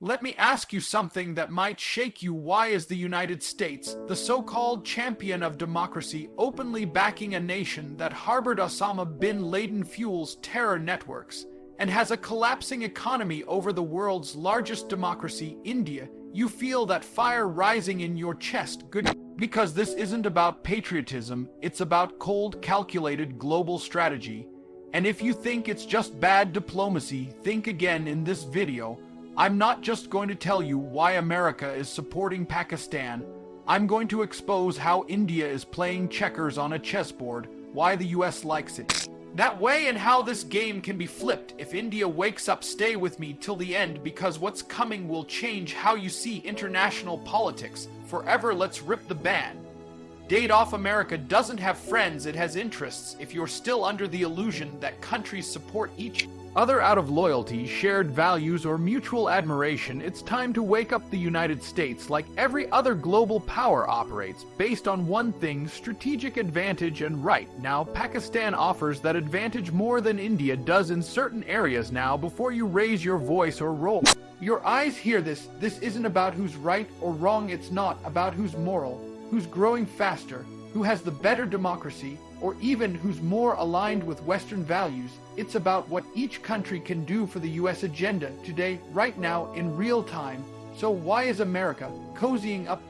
Let me ask you something that might shake you. Why is the United States, the so-called champion of democracy, openly backing a nation that harbored Osama bin Laden fuels terror networks and has a collapsing economy over the world's largest democracy, India? You feel that fire rising in your chest. Good. Because this isn't about patriotism, it's about cold, calculated global strategy. And if you think it's just bad diplomacy, think again. In this video, I'm not just going to tell you why America is supporting Pakistan. I'm going to expose how India is playing checkers on a chessboard, why the US likes it that way, and how this game can be flipped if India wakes up. Stay with me till the end, because what's coming will change how you see international politics forever. Let's rip the band. Date off. America doesn't have friends, it has interests. If you're still under the illusion that countries support each other out of loyalty, shared values, or mutual admiration, it's time to wake up. The United States, like every other global power, operates based on one thing: strategic advantage. And right now, Pakistan offers that advantage more than India does in certain areas. Now, before you raise your voice or roll your eyes, hear this. This isn't about who's right or wrong. It's not about who's moral, who's growing faster, who has the better democracy, or even who's more aligned with Western values. It's about what each country can do for the US agenda today, right now, in real time. So why is America cozying up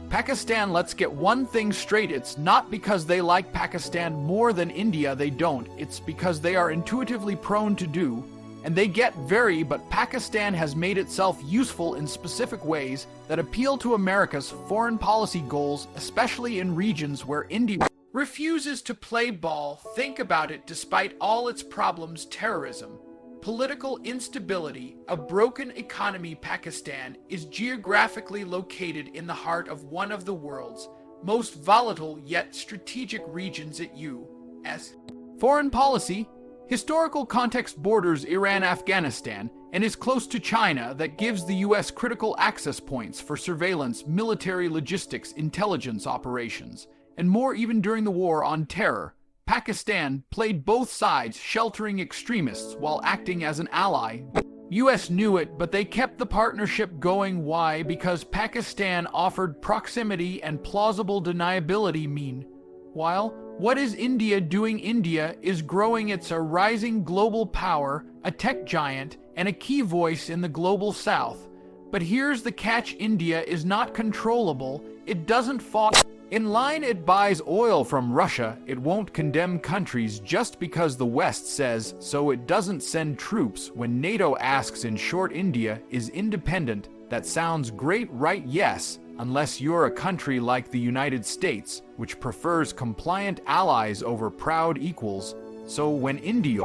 Pakistan? Let's get one thing straight. It's not because they like Pakistan more than India. They don't. It's because they are intuitively prone to do, and they get very, but Pakistan has made itself useful in specific ways that appeal to America's foreign policy goals, especially in regions where India refuses to play ball. Think about it. Despite all its problems, terrorism, political instability, a broken economy, Pakistan is geographically located in the heart of one of the world's most volatile yet strategic regions. At U.S. foreign policy, historical context borders Iran, Afghanistan, and is close to China. That gives the U.S. critical access points for surveillance, military logistics, intelligence operations, and more. Even during the war on terror, Pakistan played both sides, sheltering extremists while acting as an ally. US knew it, but they kept the partnership going. Why? Because Pakistan offered proximity and plausible deniability. Meanwhile, what is India doing? India is growing. It's a rising global power, a tech giant, and a key voice in the global south. But here's the catch: India is not controllable. It doesn't fall in line. It buys oil from Russia. It won't condemn countries just because the West says so. It doesn't send troops when NATO asks. In short, India is independent. That sounds great, right? Yes, unless you're a country like the United States, which prefers compliant allies over proud equals. So when India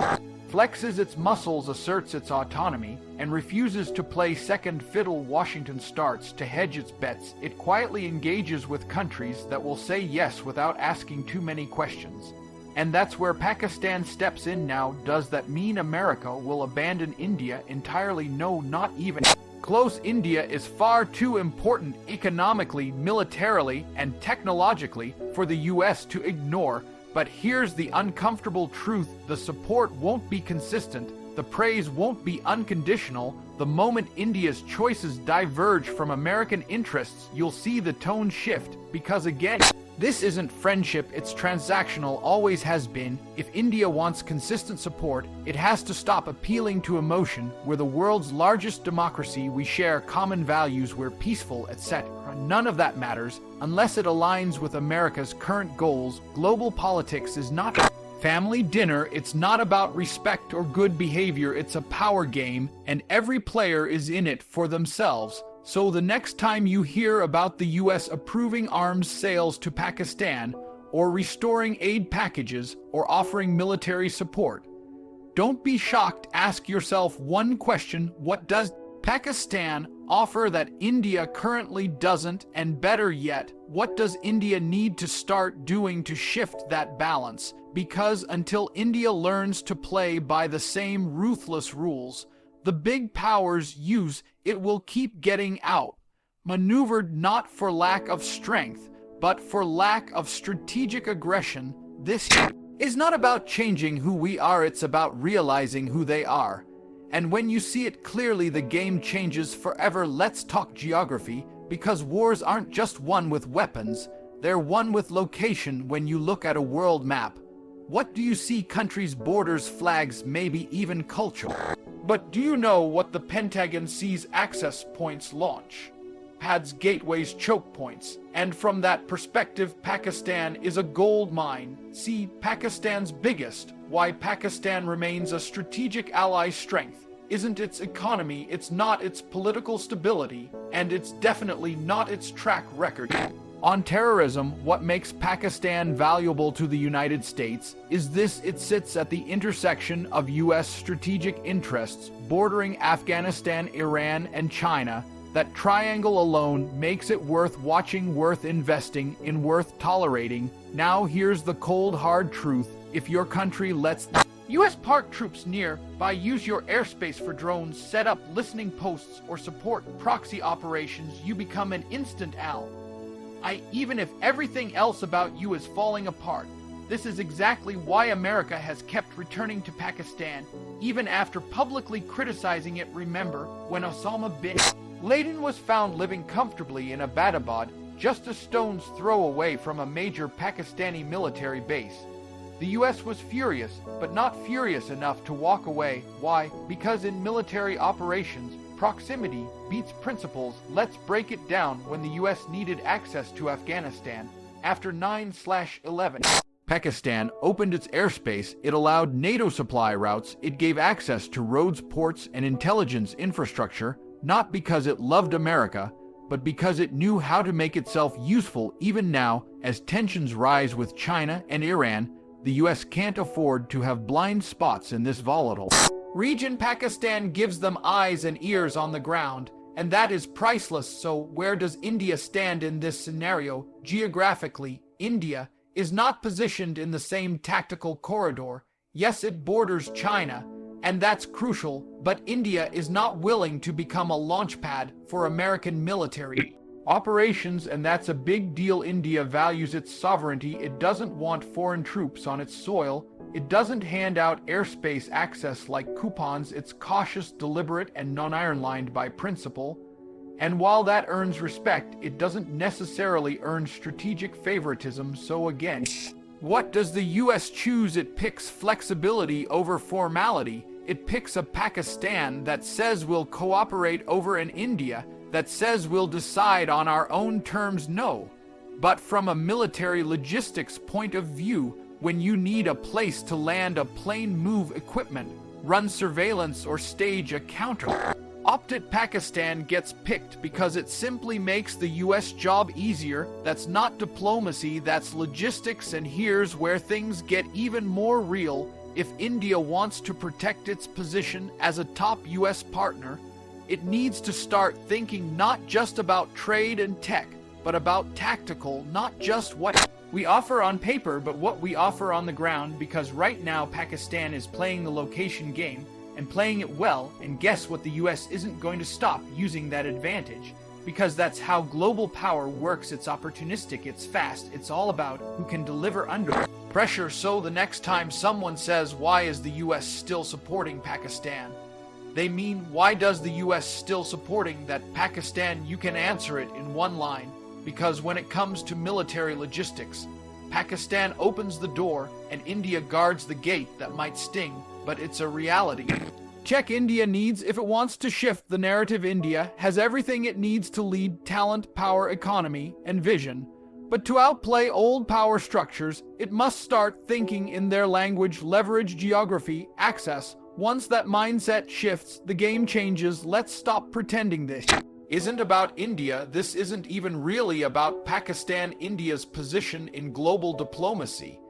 flexes its muscles, asserts its autonomy, and refuses to play second fiddle, Washington starts to hedge its bets. It quietly engages with countries that will say yes without asking too many questions. And that's where Pakistan steps in now. Does that mean America will abandon India entirely? No, not even close. India is far too important economically, militarily, and technologically for the US to ignore. But here's the uncomfortable truth: the support won't be consistent, the praise won't be unconditional. The moment India's choices diverge from American interests, you'll see the tone shift. Because again, this isn't friendship, it's transactional, always has been. If India wants consistent support, it has to stop appealing to emotion. We're the world's largest democracy, we share common values, we're peaceful, etc. None of that matters unless it aligns with America's current goals. Global politics is not family dinner. It's not about respect or good behavior. It's a power game, and every player is in it for themselves. So the next time you hear about the US approving arms sales to Pakistan, or restoring aid packages, or offering military support, don't be shocked. Ask yourself one question: what does Pakistan offer that India currently doesn't? And better yet, what does India need to start doing to shift that balance? Because until India learns to play by the same ruthless rules the big powers use, it will keep getting out maneuvered, not for lack of strength, but for lack of strategic aggression. This is not about changing who we are, it's about realizing who they are. And when you see it clearly, the game changes forever. Let's talk geography, because wars aren't just won with weapons, they're won with location. When you look at a world map, what do you see? Countries, borders, flags, maybe even culture. But do you know what the Pentagon sees? Access points, launch pads, gateways, choke points. And from that perspective, Pakistan is a gold mine. See, Pakistan's biggest. Why Pakistan remains a strategic ally. Strength isn't its economy, it's not its political stability, and it's definitely not its track record. On terrorism, what makes Pakistan valuable to the United States is this: it sits at the intersection of U.S. strategic interests bordering Afghanistan, Iran, and China. That triangle alone makes it worth watching, worth investing in, worth tolerating. Now here's the cold hard truth: if your country lets U.S. park troops nearby, use your airspace for drones, set up listening posts, or support proxy operations, you become an instant ally. Even if everything else about you is falling apart. This is exactly why America has kept returning to Pakistan, even after publicly criticizing it. Remember when Osama bin Laden was found living comfortably in Abbottabad, just a stone's throw away from a major Pakistani military base? The US was furious, but not furious enough to walk away. Why? Because in military operations, proximity beats principles. Let's break it down. When the US needed access to Afghanistan after 9/11, Pakistan opened its airspace. It allowed NATO supply routes. It gave access to roads, ports, and intelligence infrastructure, not because it loved America, but because it knew how to make itself useful. Even now, as tensions rise with China and Iran, the US can't afford to have blind spots in this volatile region. Pakistan gives them eyes and ears on the ground, and that is priceless. So where does India stand in this scenario? Geographically, India is not positioned in the same tactical corridor. Yes, it borders China, and that's crucial, but India is not willing to become a launchpad for American military operations, and that's a big deal. India values its sovereignty. It doesn't want foreign troops on its soil. It doesn't hand out airspace access like coupons. It's cautious, deliberate, and non-iron-lined by principle. And while that earns respect, it doesn't necessarily earn strategic favoritism. So again, what does the US choose? It picks flexibility over formality. It picks a Pakistan that says we'll cooperate over an India that says we'll decide on our own terms. No. But from a military logistics point of view, when you need a place to land a plane, move equipment, run surveillance, or stage a counter opted, Pakistan gets picked because it simply makes the US job easier. That's not diplomacy, that's logistics. And here's where things get even more real. If India wants to protect its position as a top US partner, it needs to start thinking not just about trade and tech, but about tactical, not just what we offer on paper, but what we offer on the ground. Because right now Pakistan is playing the location game, and playing it well, and guess what? The US isn't going to stop using that advantage, because that's how global power works. It's opportunistic, it's fast, it's all about who can deliver under pressure. So the next time someone says, why is the US still supporting Pakistan? They mean, why does the US still supporting that Pakistan? You can answer it in one line: because when it comes to military logistics, Pakistan opens the door and India guards the gate. That might sting, but it's a reality. Check India needs if it wants to shift the narrative. India has everything it needs to lead: talent, power, economy, and vision. But to outplay old power structures, it must start thinking in their language, leverage geography, access. Once that mindset shifts, the game changes. Let's stop pretending this isn't about India. This isn't even really about Pakistan. India's position in global diplomacy.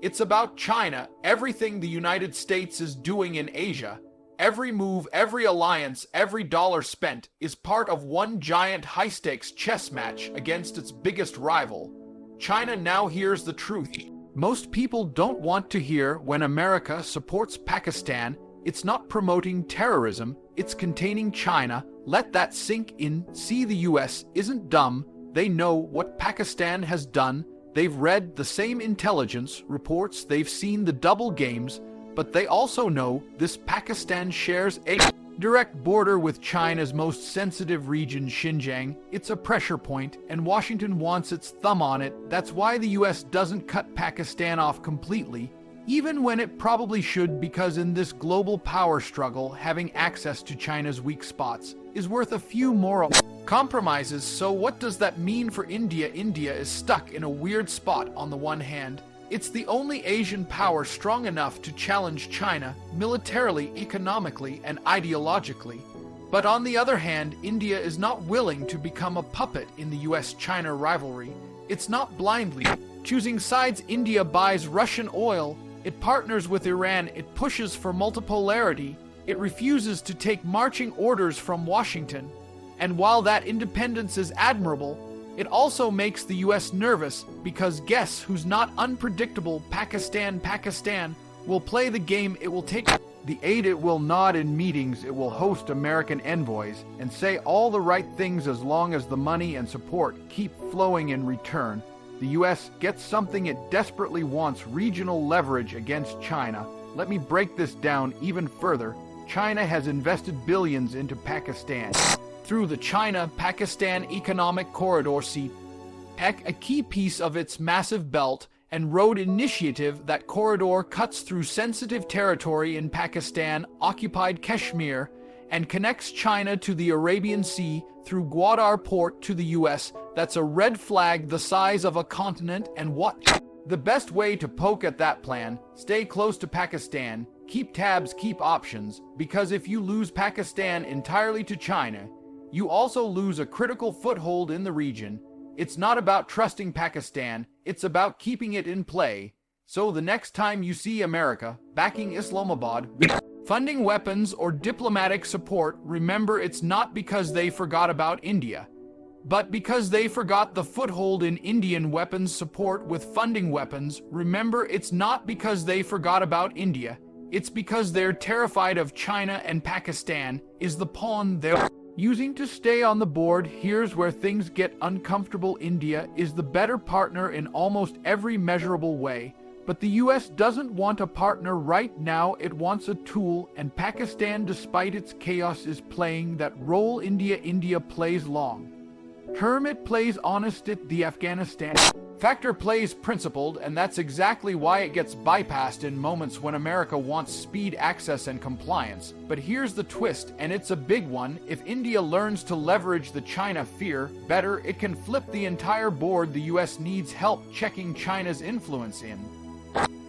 It's about China, everything the United States is doing in Asia. Every move, every alliance, every dollar spent is part of one giant high-stakes chess match against its biggest rival. China now hears the truth. Most people don't want to hear when America supports Pakistan. It's not promoting terrorism, it's containing China. Let that sink in. See, the US isn't dumb. They know what Pakistan has done. They've read the same intelligence reports. They've seen the double games. But they also know this Pakistan shares a direct border with China's most sensitive region, Xinjiang. It's a pressure point, and Washington wants its thumb on it. That's why the US doesn't cut Pakistan off completely, even when it probably should, because in this global power struggle, having access to China's weak spots is worth a few moral compromises. So what does that mean for India? India is stuck in a weird spot. On the one hand, it's the only Asian power strong enough to challenge China militarily, economically, and ideologically. But on the other hand, India is not willing to become a puppet in the US-China rivalry. It's not blindly choosing sides. India buys Russian oil, it partners with Iran, it pushes for multipolarity, it refuses to take marching orders from Washington. And while that independence is admirable, it also makes the US nervous, because guess who's not unpredictable? Pakistan. Pakistan will play the game, it will take the aid, it will nod in meetings, it will host American envoys, and say all the right things as long as the money and support keep flowing in return. The US gets something it desperately wants: regional leverage against China. Let me break this down even further. China has invested billions into Pakistan through the China-Pakistan Economic Corridor, CPEC, a key piece of its massive Belt and Road Initiative. That corridor cuts through sensitive territory in Pakistan, occupied Kashmir, and connects China to the Arabian Sea through Gwadar Port to the US. That's a red flag the size of a continent. And what? The best way to poke at that plan: stay close to Pakistan, keep tabs, keep options, because if you lose Pakistan entirely to China, you also lose a critical foothold in the region. It's not about trusting Pakistan, it's about keeping it in play. So the next time you see America backing Islamabad, funding weapons or diplomatic support, remember it's not because they forgot about India, but because they forgot the foothold in Indian weapons support with funding weapons. Remember, it's not because they forgot about India, it's because they're terrified of China, and Pakistan is the pawn they're using to stay on the board. Here's where things get uncomfortable. India is the better partner in almost every measurable way, but the US doesn't want a partner right now, it wants a tool, and Pakistan, despite its chaos, is playing that role. India plays long term, it plays honest, it the Afghanistan factor plays principled, and that's exactly why it gets bypassed in moments when America wants speed, access, and compliance. But here's the twist, and it's a big one: if India learns to leverage the China fear better, it can flip the entire board. The US needs help checking China's influence in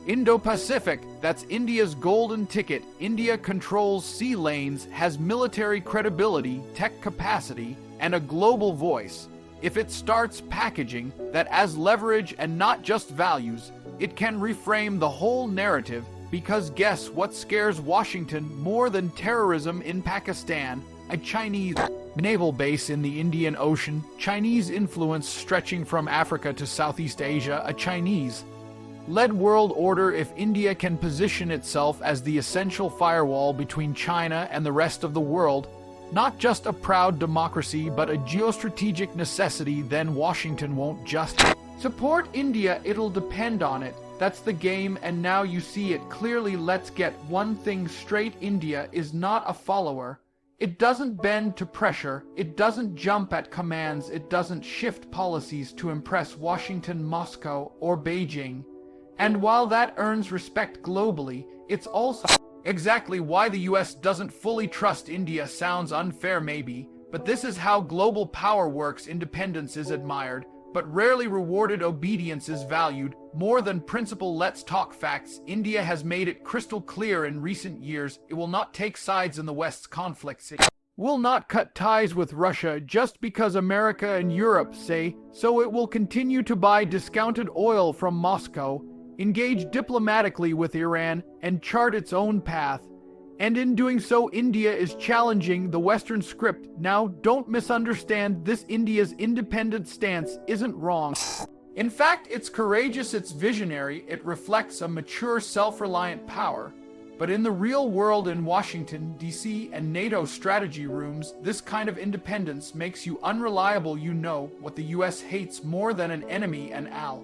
Indo-Pacific. That's India's golden ticket. India controls sea lanes, has military credibility, tech capacity, and a global voice. If it starts packaging that as leverage and not just values, it can reframe the whole narrative. Because guess what scares Washington more than terrorism in Pakistan? A Chinese naval base in the Indian Ocean, Chinese influence stretching from Africa to Southeast Asia, a Chinese-led world order. If India can position itself as the essential firewall between China and the rest of the world, not just a proud democracy but a geostrategic necessity, then Washington won't just support India, it'll depend on it. That's the game, and now you see it clearly. Let's get one thing straight: India is not a follower. It doesn't bend to pressure, it doesn't jump at commands, it doesn't shift policies to impress Washington, Moscow, or Beijing. And while that earns respect globally, it's also exactly why the US doesn't fully trust India. Sounds unfair maybe, but this is how global power works. Independence is admired, but rarely rewarded. Obedience is valued more than principle. Let's talk facts. India has made it crystal clear in recent years it will not take sides in the West's conflicts. It will not cut ties with Russia just because America and Europe say so. It will continue to buy discounted oil from Moscow, engage diplomatically with Iran, and chart its own path. And in doing so, India is challenging the Western script. Now, don't misunderstand this: India's independent stance isn't wrong. In fact, it's courageous, it's visionary, it reflects a mature, self-reliant power. But in the real world, in Washington, D.C., and NATO strategy rooms, this kind of independence makes you unreliable. You know what the US hates more than an enemy: an ally.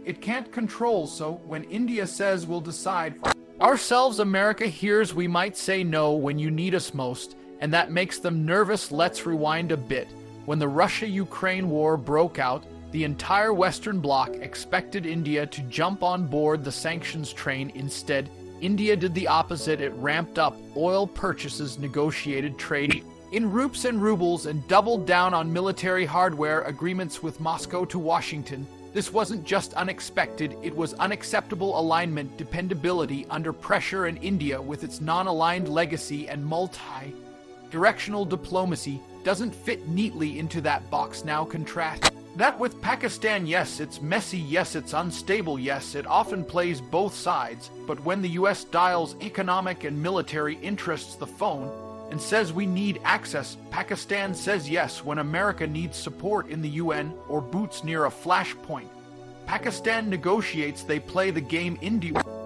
It can't control. So when India says we'll decide for Ourselves, America hears we might say no when you need us most, and that makes them nervous. Let's rewind a bit. When the Russia-Ukraine war broke out, the entire Western Bloc expected India to jump on board the sanctions train. Instead, India did the opposite. It ramped up oil purchases, negotiated trade in rupees and rubles, and doubled down on military hardware agreements with Moscow to Washington. This wasn't just unexpected, it was unacceptable alignment, dependability under pressure, and India, with its non-aligned legacy and multi-directional diplomacy, doesn't fit neatly into that box. Now contrast that with Pakistan. Yes, it's messy, yes, it's unstable, yes, it often plays both sides, but when the US dials economic and military interests the phone and says we need access, Pakistan says yes. When America needs support in the UN or boots near a flashpoint, Pakistan negotiates. They play the game.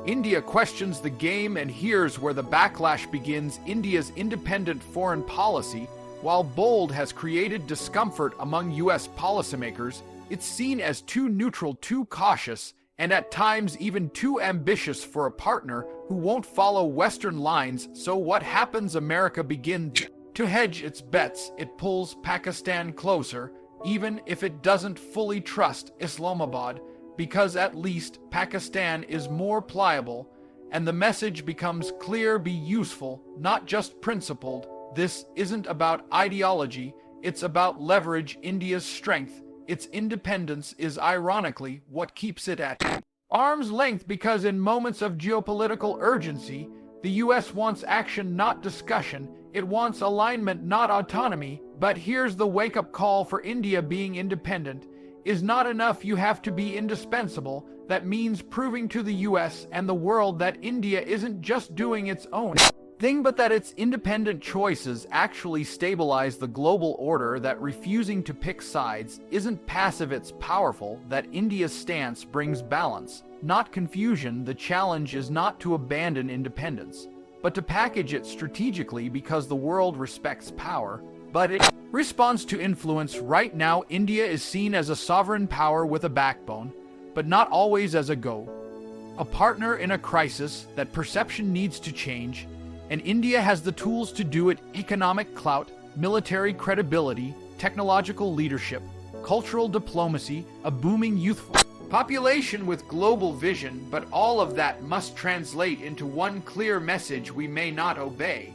India questions the game, and here's where the backlash begins. India's independent foreign policy, while bold, has created discomfort among US policymakers. It's seen as too neutral, too cautious, and at times even too ambitious for a partner who won't follow Western lines. So what happens? America begins to hedge its bets. It pulls Pakistan closer, even if it doesn't fully trust Islamabad, because at least Pakistan is more pliable, and the message becomes clear: be useful, not just principled. This isn't about ideology, it's about leverage. India's strength, its independence, is ironically what keeps it at arm's length, because in moments of geopolitical urgency, the US wants action, not discussion. It wants alignment, not autonomy. But here's the wake-up call for India: being independent is not enough. You have to be indispensable. That means proving to the US and the world that India isn't just doing its own thing, but that its independent choices actually stabilize the global order, that refusing to pick sides isn't passive, it's powerful, that India's stance brings balance, not confusion. The challenge is not to abandon independence, but to package it strategically, because the world respects power, but it responds to influence. Right now, India is seen as a sovereign power with a backbone, but not always as a partner in a crisis. That perception needs to change, and India has the tools to do it: economic clout, military credibility, technological leadership, cultural diplomacy, a booming youth population with global vision. But all of that must translate into one clear message: we may not obey,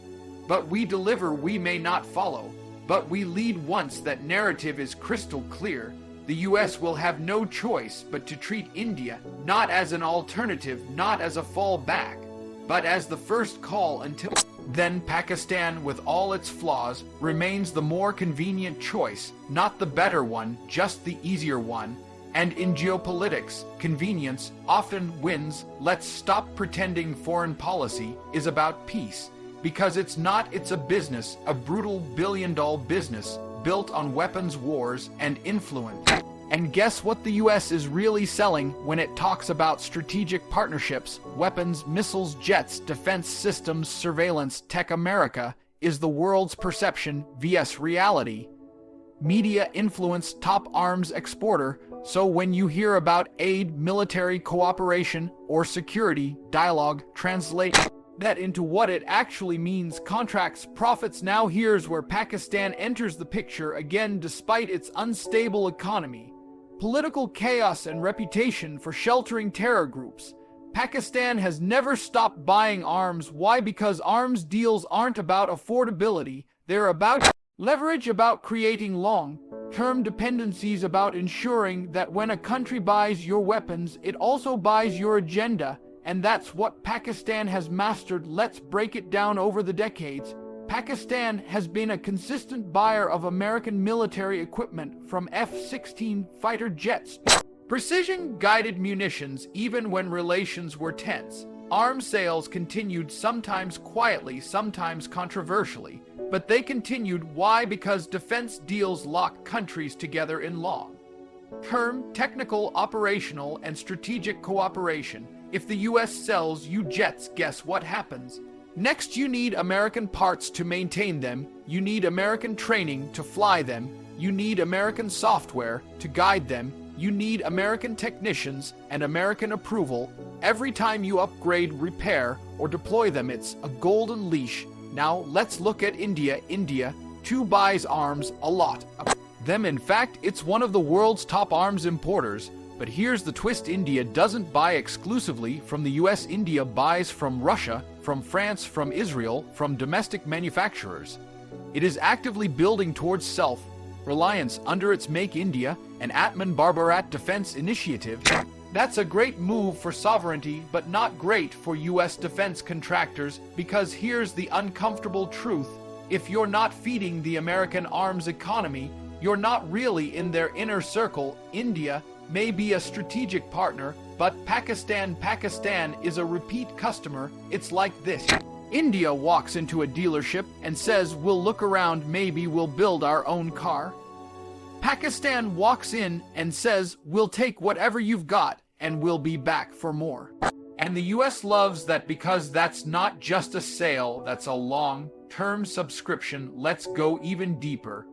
but we deliver. We may not follow, but we lead. Once that narrative is crystal clear, the US will have no choice but to treat India not as an alternative, not as a fallback, but as the first call. Until then, Pakistan, with all its flaws, remains the more convenient choice, not the better one, just the easier one. And in geopolitics, convenience often wins. Let's stop pretending foreign policy is about peace, because it's not. It's a business, a brutal billion-dollar business built on weapons, wars, and influence. And guess what the US is really selling when it talks about strategic partnerships: weapons, missiles, jets, defense systems, surveillance tech. America is the world's perception vs reality. Media influence, top arms exporter. So when you hear about aid, military cooperation, or security dialogue, translate that into what it actually means: contracts, profits. Now here's where Pakistan enters the picture again. Despite its unstable economy, political chaos, and reputation for sheltering terror groups, Pakistan has never stopped buying arms. Why? Because arms deals aren't about affordability, they're about leverage, about creating long-term dependencies, about ensuring that when a country buys your weapons, it also buys your agenda. And that's what Pakistan has mastered. Let's break it down. Over the decades, Pakistan has been a consistent buyer of American military equipment, from F-16 fighter jets to precision-guided munitions. Even when relations were tense, arms sales continued, sometimes quietly, sometimes controversially, but they continued. Why? Because defense deals lock countries together in long-term technical, operational, and strategic cooperation. If the US sells you jets, guess what happens? Next, you need American parts to maintain them, you need American training to fly them, you need American software to guide them, you need American technicians and American approval every time you upgrade, repair, or deploy them. It's a golden leash. Now let's look at India. India too buys arms a lot. Them, in fact, it's one of the world's top arms importers. But here's the twist: India doesn't buy exclusively from the US. India buys from Russia, from France, from Israel, from domestic manufacturers. It is actively building towards self-reliance under its Make India and Atman Bharat defense initiative. That's a great move for sovereignty, but not great for US defense contractors, because here's the uncomfortable truth. If you're not feeding the American arms economy, you're not really in their inner circle. India may be a strategic partner, but Pakistan is a repeat customer. It's like this. India walks into a dealership and says, "We'll look around, maybe we'll build our own car." Pakistan walks in and says, "We'll take whatever you've got and we'll be back for more." And the US loves that, because that's not just a sale, that's a long-term subscription. Let's go even deeper.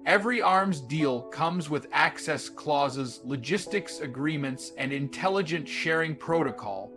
Every arms deal comes with access clauses, logistics agreements, and intelligent sharing protocol.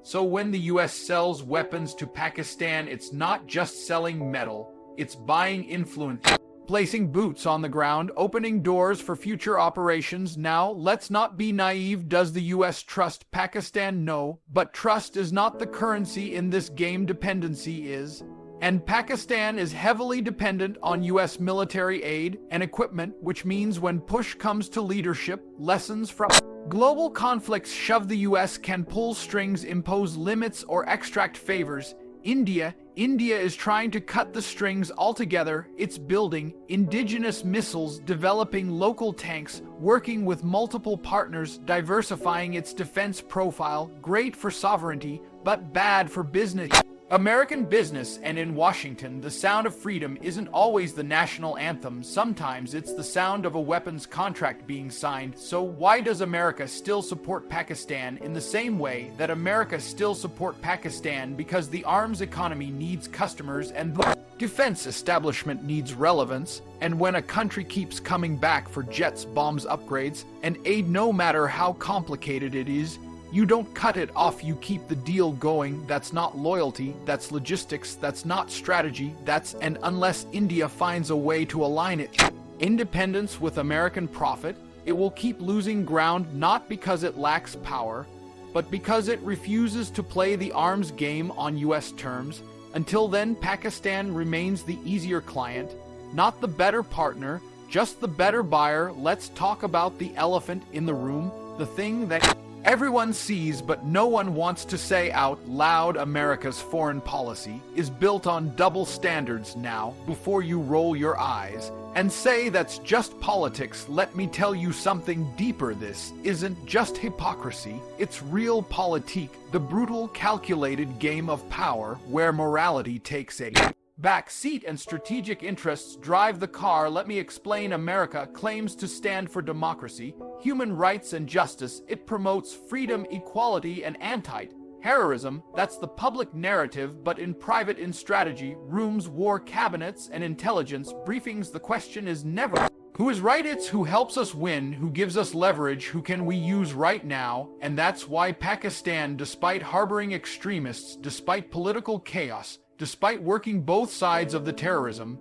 So when the US sells weapons to Pakistan, it's not just selling metal, it's buying influence, placing boots on the ground, opening doors for future operations. Now, let's not be naive. Does the US trust Pakistan? No, but trust is not the currency in this game. Dependency is. And Pakistan is heavily dependent on US military aid and equipment, which means when push comes to leadership, lessons from global conflicts shove the US can pull strings, impose limits, or extract favors. India is trying to cut the strings altogether. It's building indigenous missiles, developing local tanks, working with multiple partners, diversifying its defense profile. Great for sovereignty, but bad for business. American business, and in Washington, the sound of freedom isn't always the national anthem. Sometimes it's the sound of a weapons contract being signed. So why does America still support Pakistan in the same way that America still support Pakistan? Because the arms economy needs customers and the defense establishment needs relevance. And when a country keeps coming back for jets, bombs, upgrades, and aid, no matter how complicated it is, you don't cut it off, you keep the deal going. That's not loyalty, that's logistics, that's not strategy, and unless India finds a way to align its independence with American profit, it will keep losing ground, not because it lacks power, but because it refuses to play the arms game on US terms. Until then, Pakistan remains the easier client, not the better partner, just the better buyer. Let's talk about the elephant in the room, the thing that everyone sees but no one wants to say out loud. America's foreign policy is built on double standards. Now, before you roll your eyes and say that's just politics, let me tell you something deeper. This isn't just hypocrisy, it's real politique, the brutal, calculated game of power where morality takes a back seat and strategic interests drive the car. Let me explain. America claims to stand for democracy, human rights, and justice. It promotes freedom, equality, and anti-terrorism. That's the public narrative, but in private, in strategy rooms, war cabinets, and intelligence briefings, the question is never who is right, it's who helps us win, who gives us leverage, who can we use right now. And that's why Pakistan, despite harboring extremists, despite political chaos, despite working both sides of the terrorism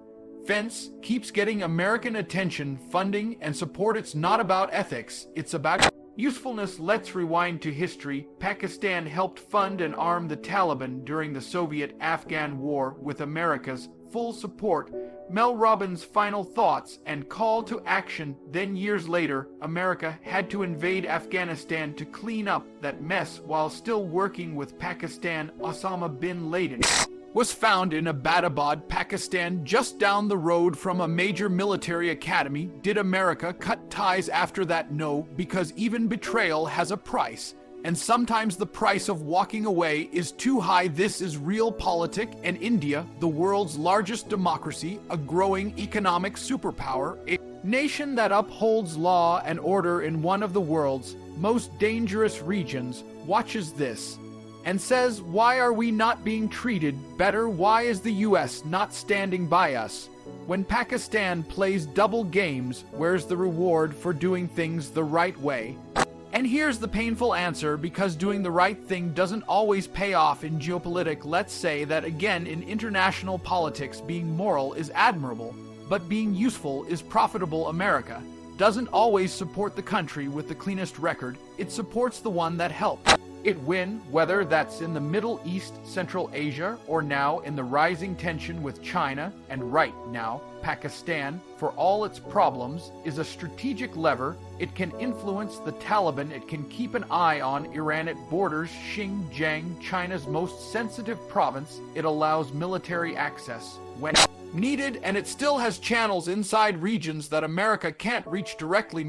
fence, keeps getting American attention, funding, and support. It's not about ethics, it's about usefulness. Let's rewind to history. Pakistan helped fund and arm the Taliban during the Soviet-Afghan War with America's full support. Mel Robbins' final thoughts and call to action. Then years later, America had to invade Afghanistan to clean up that mess while still working with Pakistan. Osama bin Laden was found in Abbottabad, Pakistan, just down the road from a major military academy. Did America cut ties after that? No, because even betrayal has a price, and sometimes the price of walking away is too high. This is realpolitik. And India, the world's largest democracy, a growing economic superpower, a nation that upholds law and order in one of the world's most dangerous regions, watches this and says, why are we not being treated better? Why is the US not standing by us? When Pakistan plays double games, where's the reward for doing things the right way? And here's the painful answer, because doing the right thing doesn't always pay off in geopolitics. Let's say that again, in international politics, being moral is admirable, but being useful is profitable. America doesn't always support the country with the cleanest record, it supports the one that helps it win, whether that's in the Middle East, Central Asia, or now in the rising tension with China, and right now, Pakistan, for all its problems, is a strategic lever. It can influence the Taliban, it can keep an eye on Iran, it borders Xinjiang, China's most sensitive province, it allows military access when needed, and it still has channels inside regions that America can't reach directly.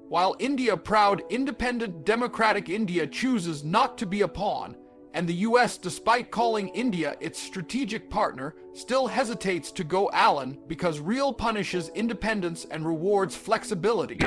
While India, proud, independent, democratic India, chooses not to be a pawn, and the US, despite calling India its strategic partner, still hesitates to go Allen because real punishes independence and rewards flexibility.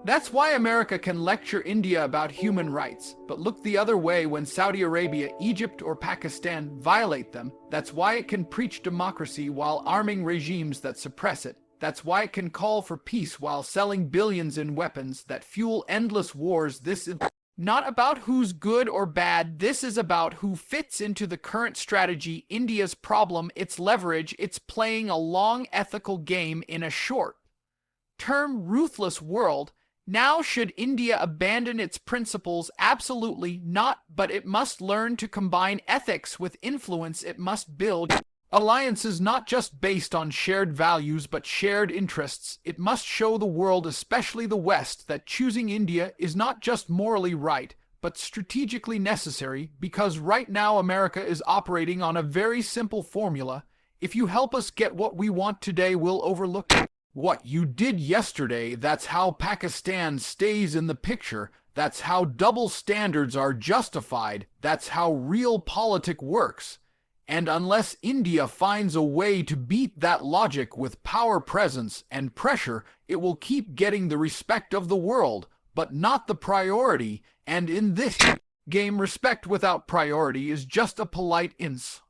That's why America can lecture India about human rights, but look the other way when Saudi Arabia, Egypt, or Pakistan violate them. That's why it can preach democracy while arming regimes that suppress it. That's why it can call for peace while selling billions in weapons that fuel endless wars. This is not about who's good or bad. This is about who fits into the current strategy. India's problem, its leverage, it's playing a long ethical game in a short-term ruthless world. Now, should India abandon its principles? Absolutely not, but it must learn to combine ethics with influence. It must build alliances not just based on shared values but shared interests. It must show the world, especially the West, that choosing India is not just morally right, but strategically necessary, because right now America is operating on a very simple formula. If you help us get what we want today, we'll overlook what you did yesterday. That's how Pakistan stays in the picture. That's how double standards are justified. That's how real politics works. And unless India finds a way to beat that logic with power, presence, and pressure, it will keep getting the respect of the world, but not the priority. And in this game, respect without priority is just a polite insult.